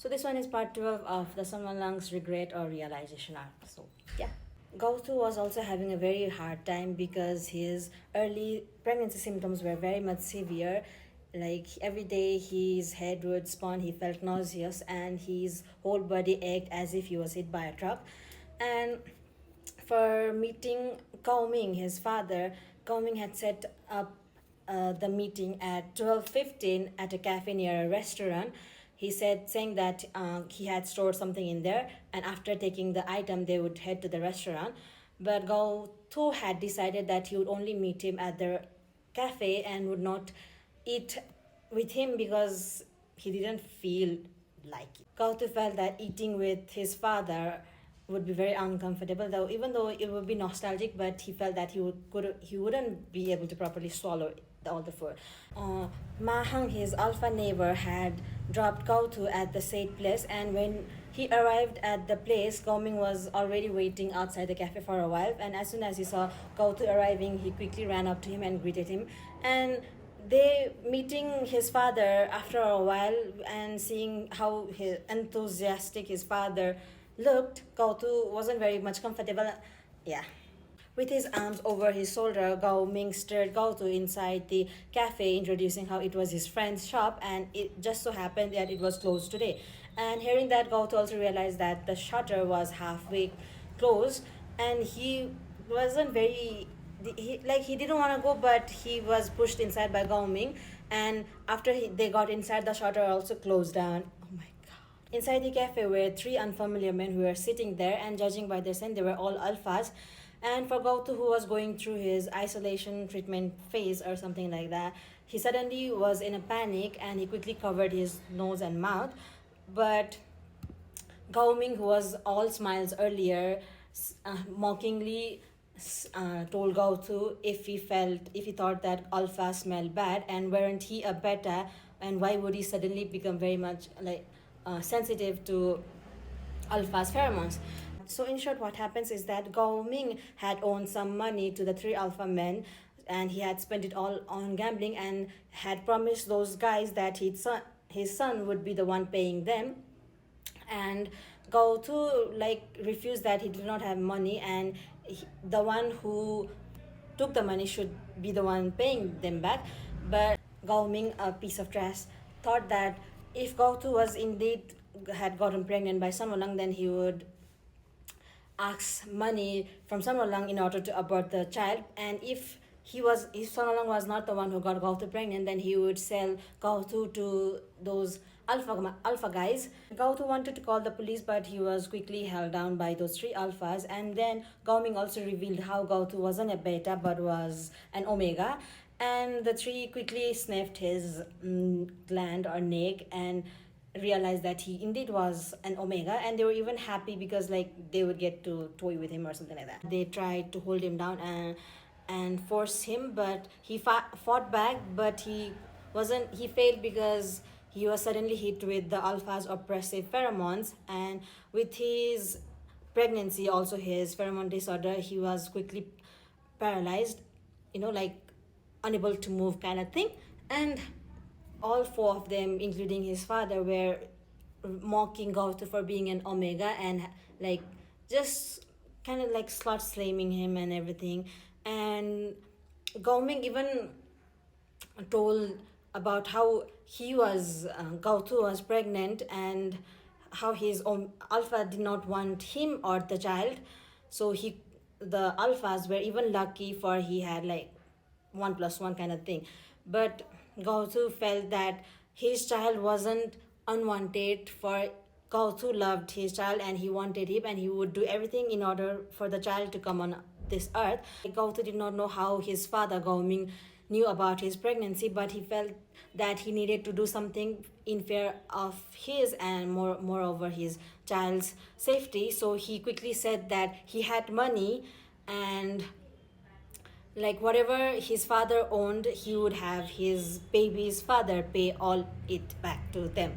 So this one is part 12 of the Wenlang's regret or realization arc. So yeah. Gauthu was also having a very hard time because his early pregnancy symptoms were very much severe. Like every day his head would spin, he felt nauseous, and his whole body ached as if he was hit by a truck. And for meeting Gao Ming, his father, Gao Ming had set up the meeting at 12:15 at a cafe near a restaurant. He said, saying that he had stored something in there, and after taking the item, they would head to the restaurant. But Gao Tu had decided that he would only meet him at the cafe and would not eat with him because he didn't feel like it. Gao Tu felt that eating with his father would be very uncomfortable, though even though it would be nostalgic, but he felt that he wouldn't be able to properly swallow all the food. Ma Hang, his alpha neighbor, had dropped Gautu at the said place, and when he arrived at the place, Gao Ming was already waiting outside the cafe for a while, and as soon as he saw Gautu arriving, he quickly ran up to him and greeted him. And they meeting his father after a while and seeing how enthusiastic his father looked, Gautu wasn't very much comfortable. Yeah. With his arms over his shoulder, Gao Ming steered Gautu inside the cafe, introducing how it was his friend's shop, and it just so happened that it was closed today. And hearing that, Gautu also realized that the shutter was halfway closed, and he wasn't very he didn't want to go, but he was pushed inside by Gao Ming. And after they got inside, the shutter also closed down. Oh my god. Inside the cafe were three unfamiliar men who were sitting there, and judging by their scent, they were all alphas. And for Gautu, who was going through his isolation treatment phase or something like that, he suddenly was in a panic and he quickly covered his nose and mouth. But Gao Ming, who was all smiles earlier, mockingly told Gautu if he thought that alpha smelled bad, and weren't he a beta, and why would he suddenly become very much sensitive to alpha's pheromones. So in short, what happens is that Gao Ming had owed some money to the three alpha men, and he had spent it all on gambling and had promised those guys that his son would be the one paying them. And Gao Tu refused that he did not have money, and the one who took the money should be the one paying them back. But Gao Ming, a piece of trash, thought that if Gao Tu was indeed had gotten pregnant by Sun Wulang, then he would ask money from Sun Wulang in order to abort the child. And if Sun Wulang was not the one who got Gao Tu pregnant, then he would sell Gao Tu to those alpha guys. Gao Tu wanted to call the police, but he was quickly held down by those three alphas. And then Gao Ming also revealed how Gao Tu wasn't a beta but was an omega. And the three quickly sniffed his gland or neck and realized that he indeed was an omega, and they were even happy because they would get to toy with him or something like that. They tried to hold him down and force him, but he fought back, but he failed because he was suddenly hit with the alpha's oppressive pheromones. And with his pregnancy, also his pheromone disorder, he was quickly paralyzed, unable to move kind of thing. And all four of them, including his father, were mocking Gautu for being an omega and just kind of slut shaming him and everything. And Gao Ming even told about how Gautu was pregnant and how his alpha did not want him or the child. So the alphas were even lucky for he had 1+1 kind of thing. But Gautu felt that his child wasn't unwanted, for Gautu loved his child and he wanted him, and he would do everything in order for the child to come on this earth. Gautu did not know how his father Gao Ming knew about his pregnancy, but he felt that he needed to do something in fear of his and moreover his child's safety. So he quickly said that he had money, and whatever his father owned, he would have his baby's father pay all it back to them.